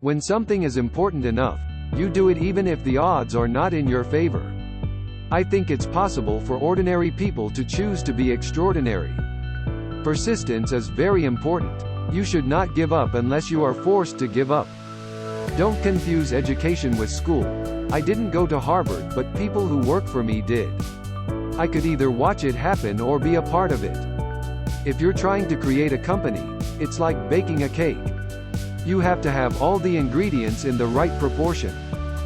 When something is important enough, you do it even if the odds are not in your favor. I think it's possible for ordinary people to choose to be extraordinary. Persistence is very important. You should not give up unless you are forced to give up. Don't confuse education with school. I didn't go to Harvard, but people who work for me did. I could either watch it happen or be a part of it. If you're trying to create a company, it's like baking a cake. You have to have all the ingredients in the right proportion.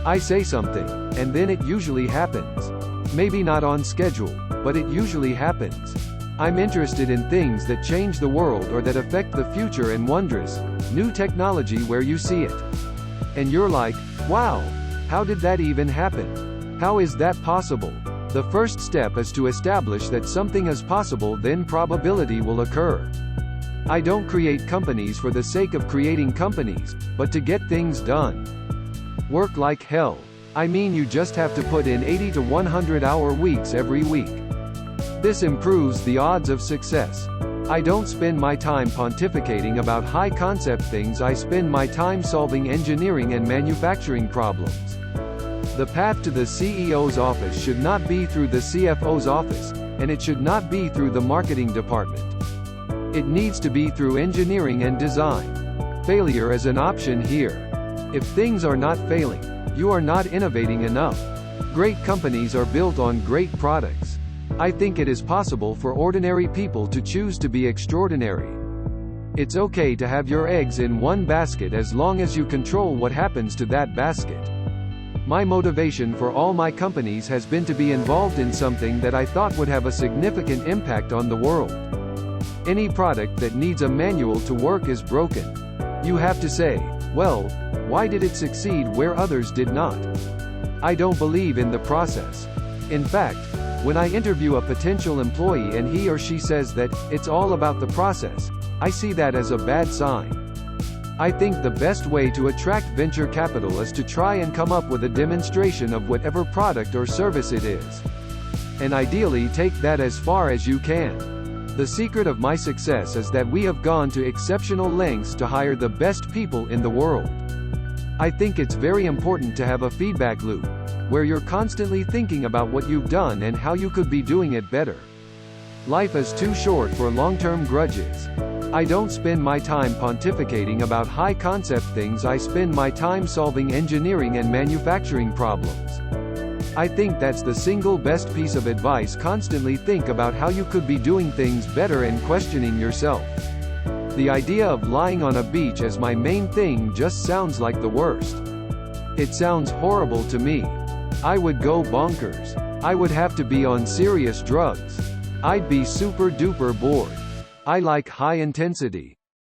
I say something, and then it usually happens. Maybe not on schedule, but it usually happens. I'm interested in things that change the world or that affect the future and wondrous, new technology where you see it. And you're like, wow, how did that even happen? How is that possible? The first step is to establish that something is possible, then probability will occur. I don't create companies for the sake of creating companies, but to get things done. Work like hell. I mean, you just have to put in 80 to 100-hour weeks every week. This improves the odds of success. I don't spend my time pontificating about high-concept things. I spend my time solving engineering and manufacturing problems. The path to the CEO's office should not be through the CFO's office, and it should not be through the marketing department. It needs to be through engineering and design. Failure is an option here. If things are not failing, you are not innovating enough. Great companies are built on great products. I think it is possible for ordinary people to choose to be extraordinary. It's okay to have your eggs in one basket as long as you control what happens to that basket. My motivation for all my companies has been to be involved in something that I thought would have a significant impact on the world. Any product that needs a manual to work is broken. You have to say, well, why did it succeed where others did not? I don't believe in the process. In fact, when I interview a potential employee and he or she says that it's all about the process, I see that as a bad sign. I think the best way to attract venture capital is to try and come up with a demonstration of whatever product or service it is. And ideally take that as far as you can. The secret of my success is that we have gone to exceptional lengths to hire the best people in the world. I think it's very important to have a feedback loop, where you're constantly thinking about what you've done and how you could be doing it better. Life is too short for long-term grudges. I don't spend my time pontificating about high-concept things. I spend my time solving engineering and manufacturing problems. I think that's the single best piece of advice. Constantly think about how you could be doing things better and questioning yourself. The idea of lying on a beach as my main thing just sounds like the worst. It sounds horrible to me. I would go bonkers. I would have to be on serious drugs. I'd be super duper bored. I like high intensity.